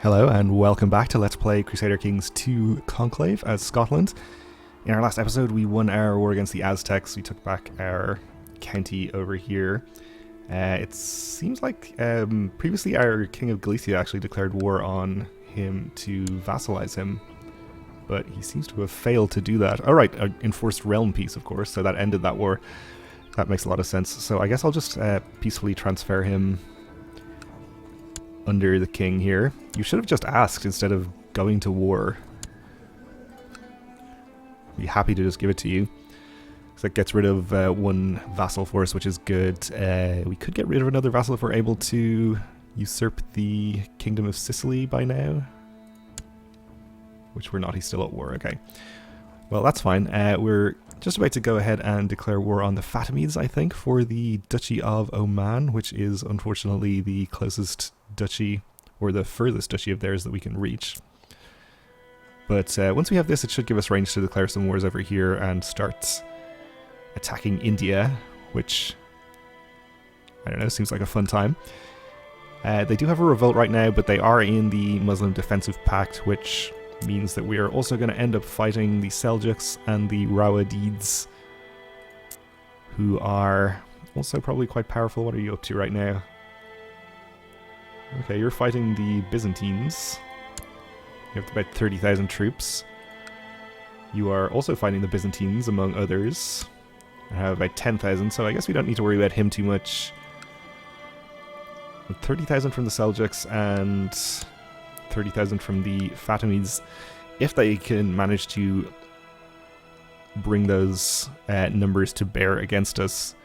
Hello and welcome back to Let's Play Crusader Kings 2 Conclave as Scotland. In our last episode we won our war against the Aztecs. We took back our county over here. It seems like previously our King of Galicia actually declared war on him to vassalize him, but he seems to have failed to do that. Oh right, enforced realm peace of course, so that ended that war. That makes a lot of sense. So I guess I'll just peacefully transfer him under the king here. You should have just asked instead of going to war. Be happy to just give it to you. So that gets rid of one vassal force, which is good. We could get rid of another vassal if we're able to usurp the Kingdom of Sicily by now. Which we're not, he's still at war, okay. Well, that's fine. We're just about to go ahead and declare war on the Fatimids, I think, for the Duchy of Oman, which is unfortunately the closest duchy, or the furthest duchy of theirs that we can reach. But once we have this, it should give us range to declare some wars over here and start attacking India, which, I don't know, seems like a fun time. They do have a revolt right now, but they are in the Muslim Defensive Pact, which means that we are also going to end up fighting the Seljuks and the Rawadids, who are also probably quite powerful. What are you up to right now? Okay, you're fighting the Byzantines. You have about 30,000 troops. You are also fighting the Byzantines, among others. I have about 10,000, so I guess we don't need to worry about him too much. 30,000 from the Seljuks and 30,000 from the Fatimids. If they can manage to bring those numbers to bear against us,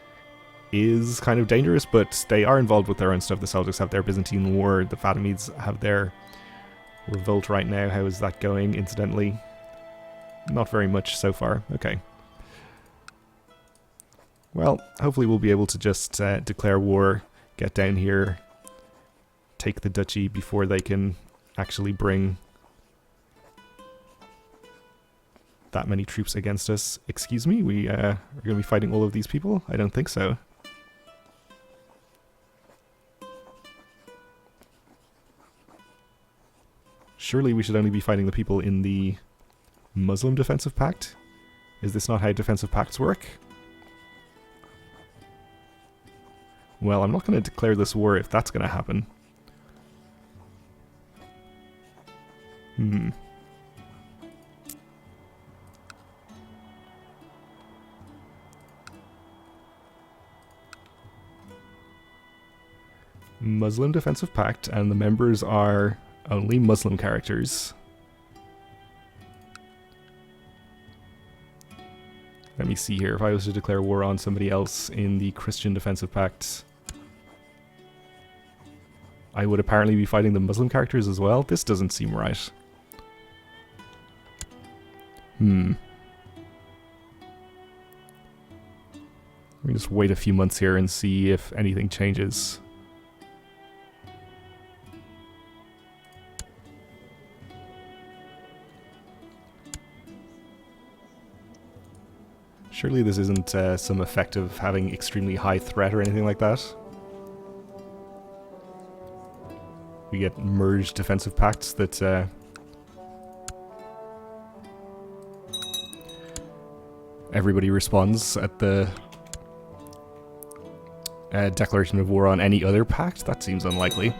is kind of dangerous, but they are involved with their own stuff. The Seljuks have their Byzantine war, the Fatimids have their revolt right now. How is that going, incidentally? Not very much so far. Okay. Well, hopefully we'll be able to just declare war, get down here, take the duchy before they can actually bring that many troops against us. Excuse me, we are going to be fighting all of these people? I don't think so. Surely we should only be fighting the people in the Muslim Defensive Pact? Is this not how defensive pacts work? Well, I'm not going to declare this war if that's going to happen. Muslim Defensive Pact, and the members are only Muslim characters. Let me see here. If I was to declare war on somebody else in the Christian Defensive Pact, I would apparently be fighting the Muslim characters as well. This doesn't seem right. Let me just wait a few months here and see if anything changes. Surely this isn't some effect of having extremely high threat or anything like that. We get merged defensive pacts that everybody responds at the declaration of war on any other pact. That seems unlikely.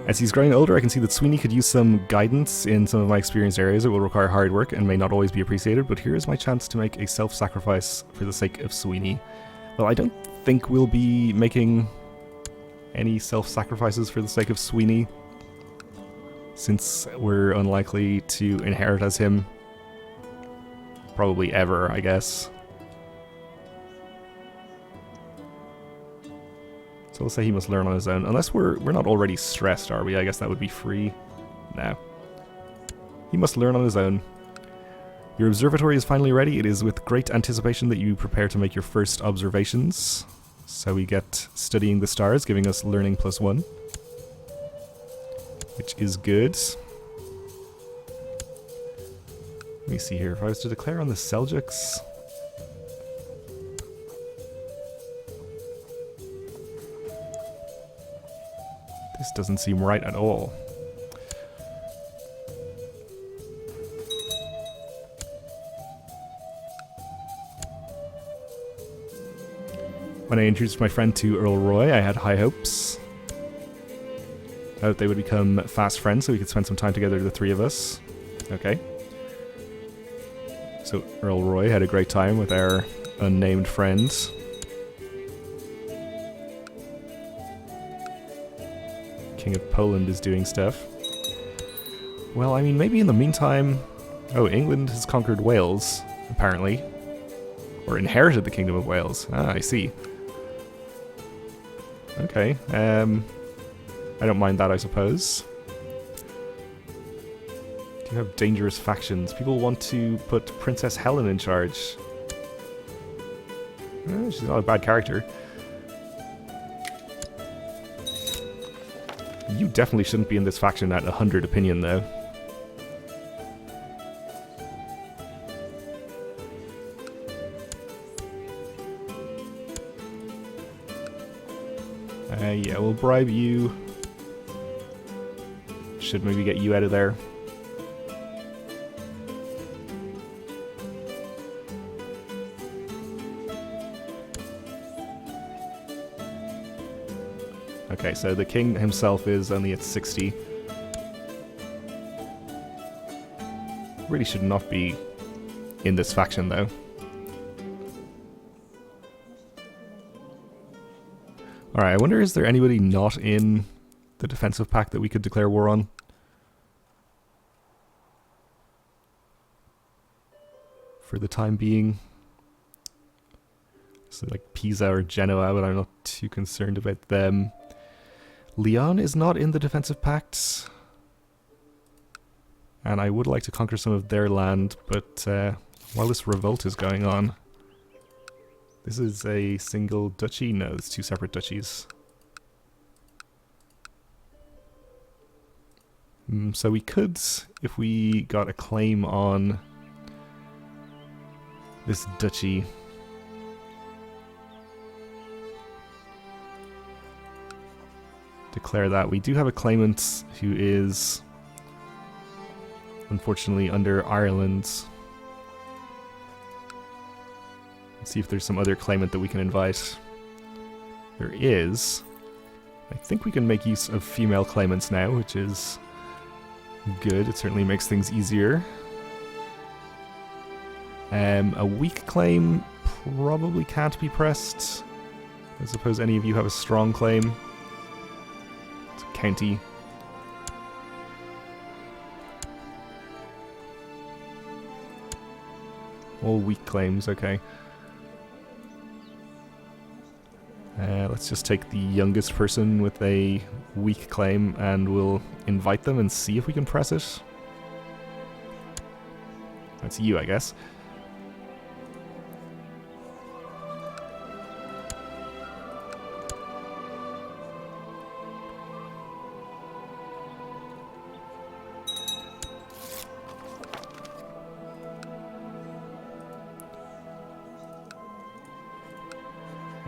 As he's growing older, I can see that Sweeney could use some guidance in some of my experienced areas. It will require hard work and may not always be appreciated, but here is my chance to make a self-sacrifice for the sake of Sweeney. Well, I don't think we'll be making any self-sacrifices for the sake of Sweeney, since we're unlikely to inherit as him. Probably ever, I guess. So we'll say he must learn on his own. Unless we're not already stressed, are we? I guess that would be free. No. He must learn on his own. Your observatory is finally ready. It is with great anticipation that you prepare to make your first observations. So we get studying the stars, giving us learning +1. Which is good. Let me see here. If I was to declare on the Seljuks... This doesn't seem right at all. When I introduced my friend to Earl Roy, I had high hopes. I thought they would become fast friends so we could spend some time together, the three of us. Okay. So Earl Roy had a great time with our unnamed friend. King of Poland is doing stuff. Well, I mean, maybe in the meantime... Oh, England has conquered Wales, apparently. Or inherited the Kingdom of Wales. Ah, I see. Okay, I don't mind that, I suppose. Do you have dangerous factions? People want to put Princess Helen in charge. She's not a bad character. You definitely shouldn't be in this faction at 100 opinion, though. Yeah, we'll bribe you. Should maybe get you out of there. Okay, so the king himself is only at 60. Really should not be in this faction, though. Alright, I wonder, is there anybody not in the defensive pact that we could declare war on? For the time being. So like Pisa or Genoa, but I'm not too concerned about them. Leon is not in the defensive pact. And I would like to conquer some of their land, but while this revolt is going on... This is a single duchy? No, it's two separate duchies. So we could, if we got a claim on this duchy... declare that. We do have a claimant who is unfortunately under Ireland. Let's see if there's some other claimant that we can invite. There is. I think we can make use of female claimants now, which is good. It certainly makes things easier. A weak claim probably can't be pressed. I suppose any of you have a strong claim. It's a county. All weak claims, okay. Let's just take the youngest person with a weak claim and we'll invite them and see if we can press it. That's you, I guess.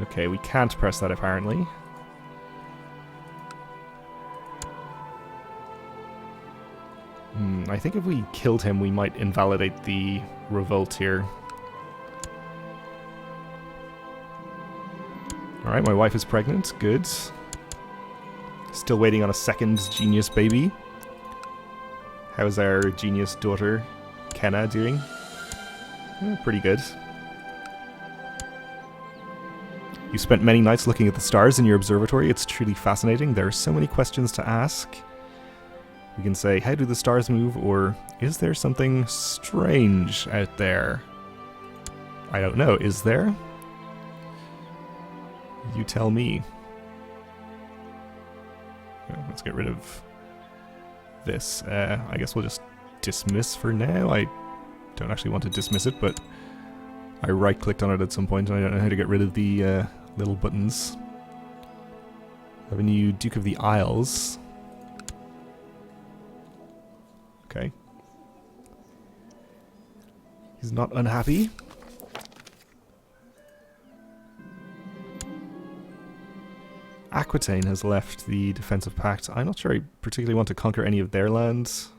Okay, we can't press that apparently. I think if we killed him, we might invalidate the revolt here. Alright, my wife is pregnant. Good. Still waiting on a second genius baby. How's our genius daughter, Kenna, doing? Pretty good. You spent many nights looking at the stars in your observatory. It's truly fascinating. There are so many questions to ask. We can say, how do the stars move? Or, is there something strange out there? I don't know. Is there? You tell me. Let's get rid of this. I guess we'll just dismiss for now. I don't actually want to dismiss it, but I right-clicked on it at some point and I don't know how to get rid of the little buttons. I have a new Duke of the Isles. Okay. He's not unhappy. Aquitaine has left the defensive pact. I'm not sure I particularly want to conquer any of their lands.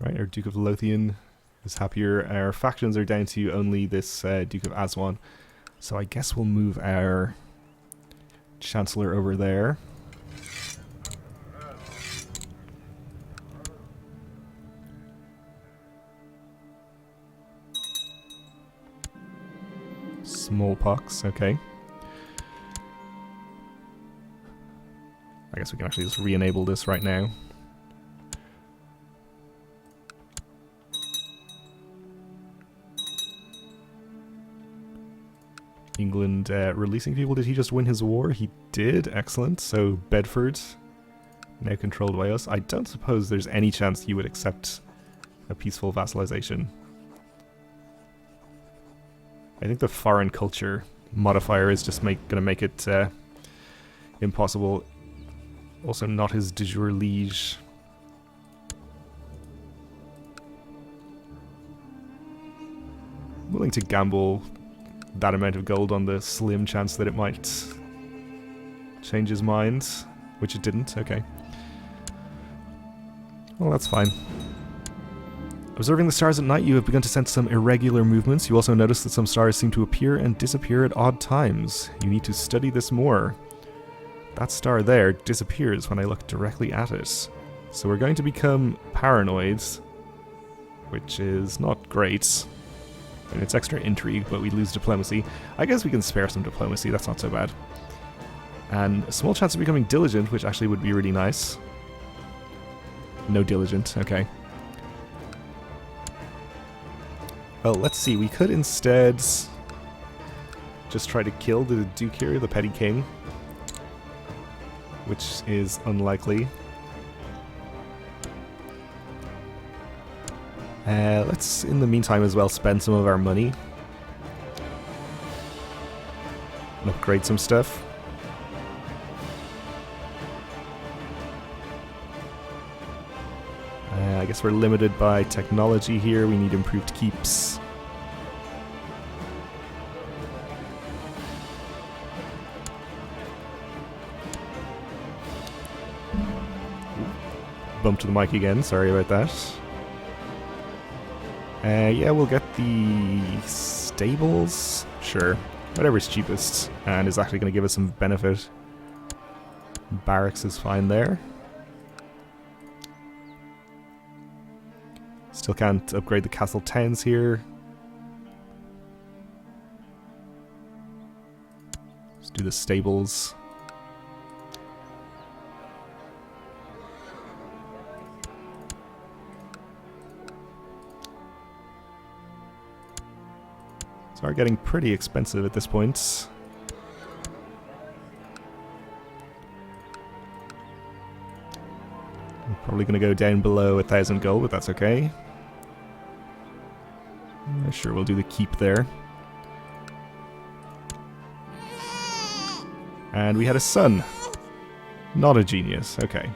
Right, our Duke of Lothian is happier. Our factions are down to only this Duke of Aswan. So I guess we'll move our Chancellor over there. Smallpox, okay. I guess we can actually just re-enable this right now. England releasing people. Did he just win his war? He did. Excellent. So Bedford, now controlled by us. I don't suppose there's any chance he would accept a peaceful vassalization. I think the foreign culture modifier is just going to make it impossible. Also not his de jure liege. Willing to gamble that amount of gold on the slim chance that it might change his mind, which it didn't. Okay. Well, that's fine. Observing the stars at night, you have begun to sense some irregular movements. You also notice that some stars seem to appear and disappear at odd times. You need to study this more. That star there disappears when I look directly at it. So we're going to become paranoid, which is not great. And it's extra intrigue, but we lose diplomacy. I guess we can spare some diplomacy, that's not so bad. And a small chance of becoming diligent, which actually would be really nice. No diligent, okay. Well, let's see, we could instead just try to kill the Duke here, the petty king. Which is unlikely. Let's, in the meantime as well, spend some of our money. And upgrade some stuff. I guess we're limited by technology here. We need improved keeps. Bump to the mic again, sorry about that. Yeah, we'll get the stables. Sure, whatever's cheapest and is actually going to give us some benefit. Barracks is fine there. Still can't upgrade the castle towns here. Let's do the stables. Are getting pretty expensive at this point. I'm probably going to go down below 1,000 gold, but that's okay. Sure, we'll do the keep there. And we had a son. Not a genius, okay.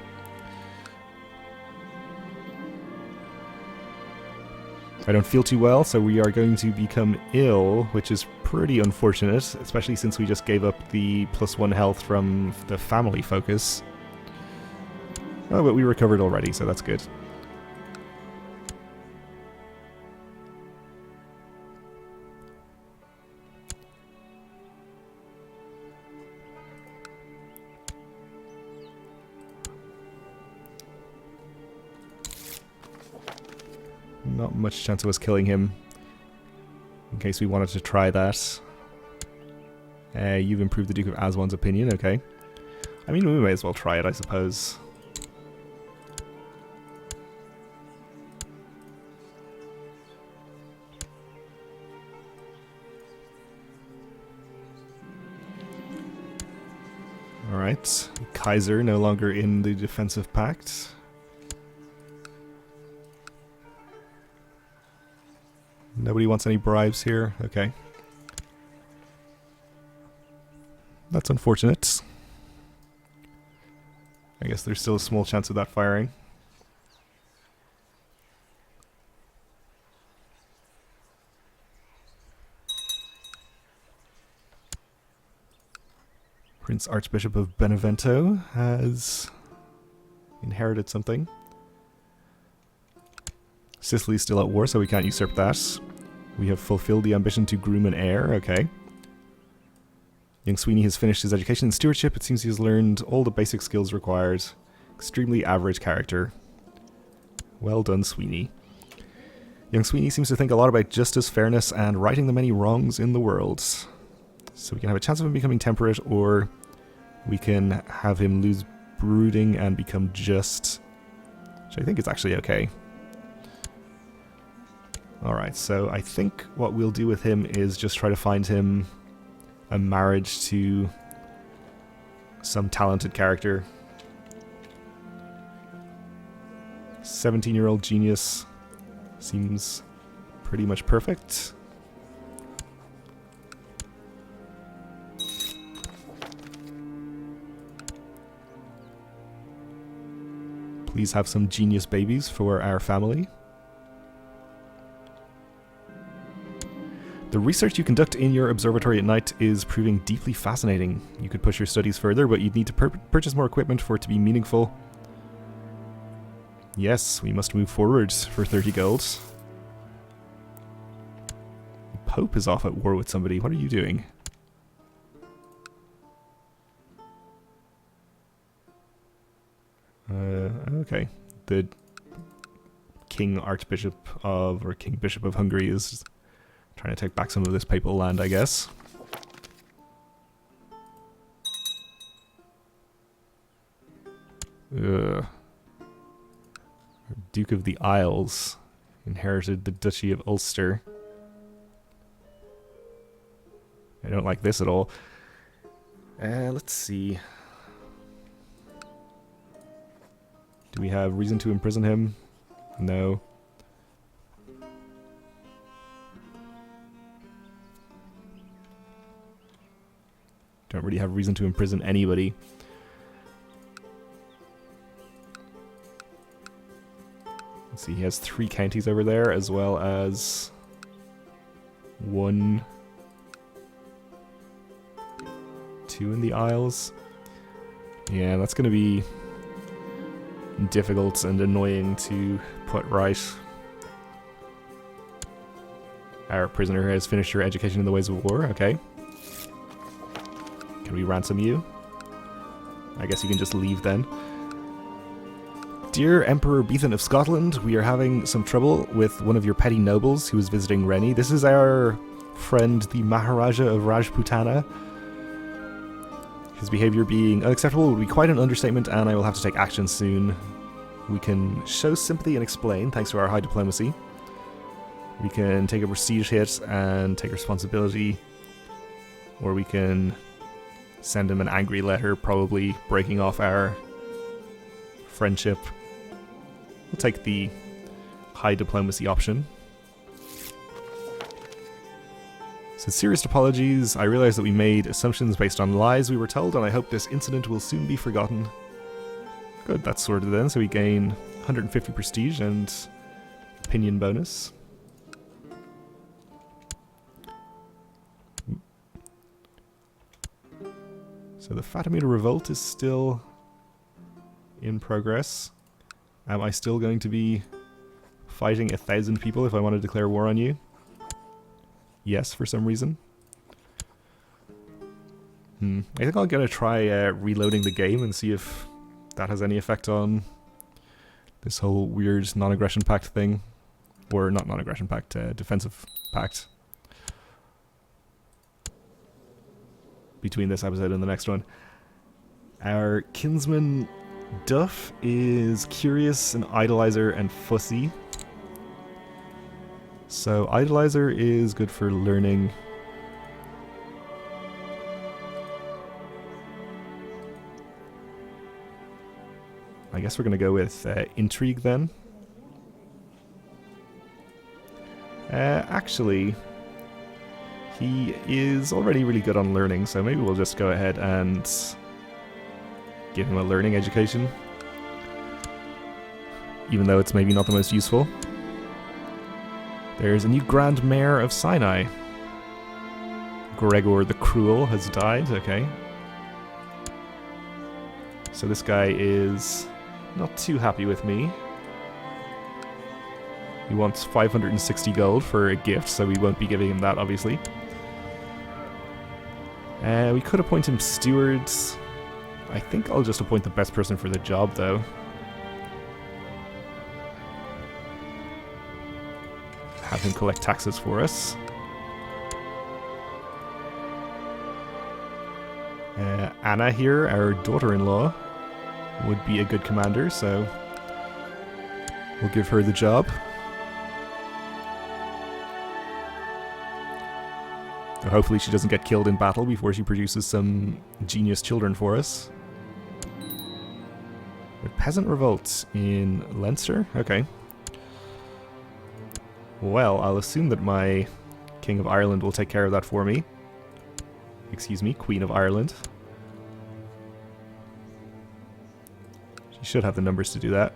I don't feel too well, so we are going to become ill, which is pretty unfortunate, especially since we just gave up the +1 health from the family focus. Oh, but we recovered already, so that's good. Not much chance of us killing him, in case we wanted to try that. You've improved the Duke of Aswan's opinion, okay. I mean, we may as well try it, I suppose. Alright, Kaiser no longer in the defensive pact. Nobody wants any bribes here? Okay. That's unfortunate. I guess there's still a small chance of that firing. Prince Archbishop of Benevento has inherited something. Sicily's still at war, so we can't usurp that. We have fulfilled the ambition to groom an heir, okay. Young Sweeney has finished his education in stewardship. It seems he has learned all the basic skills required. Extremely average character. Well done, Sweeney. Young Sweeney seems to think a lot about justice, fairness, and righting the many wrongs in the world. So we can have a chance of him becoming temperate, or we can have him lose brooding and become just, which I think is actually okay. Alright, so I think what we'll do with him is just try to find him a marriage to some talented character. 17-year-old genius seems pretty much perfect. Please have some genius babies for our family. The research you conduct in your observatory at night is proving deeply fascinating. You could push your studies further, but you'd need to purchase more equipment for it to be meaningful. Yes, we must move forward for 30 gold. The Pope is off at war with somebody. What are you doing? Okay. The King Archbishop of, or King Bishop of Hungary is trying to take back some of this papal land, I guess. Duke of the Isles inherited the Duchy of Ulster. I don't like this at all. Let's see. Do we have reason to imprison him? No. Don't really have reason to imprison anybody. Let's see, he has 3 counties over there, as well as 1, 2 in the Isles. Yeah, that's going to be difficult and annoying to put right. Our prisoner has finished her education in the ways of war, okay. Can we ransom you? I guess you can just leave then. Dear Emperor Beethan of Scotland, we are having some trouble with one of your petty nobles who is visiting Rennie. This is our friend, the Maharaja of Rajputana. His behavior being unacceptable would be quite an understatement, and I will have to take action soon. We can show sympathy and explain, thanks to our high diplomacy. We can take a prestige hit and take responsibility, or we can send him an angry letter, probably breaking off our friendship. We'll take the high diplomacy option. Sincerest apologies. I realize that we made assumptions based on lies we were told, and I hope this incident will soon be forgotten. Good, that's sorted then, so we gain 150 prestige and opinion bonus. So the Fatimida revolt is still in progress. Am I still going to be fighting 1,000 people if I want to declare war on you? Yes, for some reason. I think I'm going to try reloading the game and see if that has any effect on this whole weird non-aggression pact thing. Or not non-aggression pact, defensive pact. Between this episode and the next one. Our kinsman Duff is curious, an idolizer, and fussy. So idolizer is good for learning. I guess we're going to go with intrigue then. Actually, he is already really good on learning, so maybe we'll just go ahead and give him a learning education. Even though it's maybe not the most useful. There's a new Grand Mayor of Sinai. Gregor the Cruel has died, okay. So this guy is not too happy with me. He wants 560 gold for a gift, so we won't be giving him that, obviously. We could appoint him steward. I think I'll just appoint the best person for the job, though. Have him collect taxes for us. Anna here, our daughter-in-law, would be a good commander, so we'll give her the job. Or hopefully she doesn't get killed in battle before she produces some genius children for us. A peasant revolt in Leinster? Okay. Well, I'll assume that my King of Ireland will take care of that for me. Excuse me, Queen of Ireland. She should have the numbers to do that.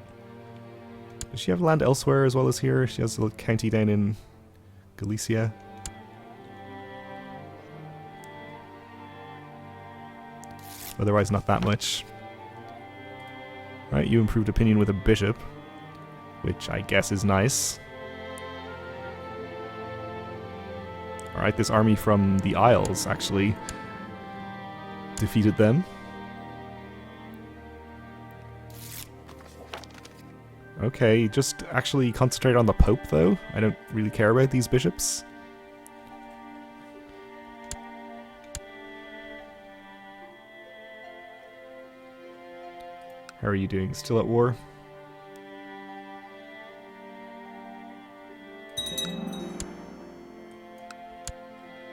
Does she have land elsewhere as well as here? She has a little county down in Galicia. Otherwise not that much. Right, you improved opinion with a bishop, which I guess is nice. Alright, this army from the Isles actually defeated them. Okay, just actually concentrate on the Pope though. I don't really care about these bishops. How are you doing? Still at war?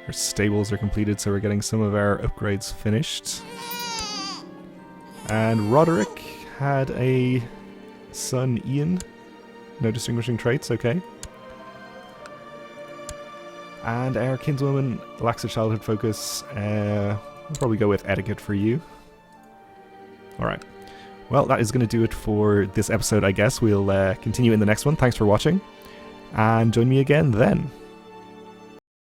Our stables are completed, so we're getting some of our upgrades finished. And Roderick had a son, Ian. No distinguishing traits, okay. And our kinswoman lacks a childhood focus. We'll probably go with etiquette for you. Alright. Well, that is going to do it for this episode, I guess. We'll continue in the next one. Thanks for watching, and join me again then.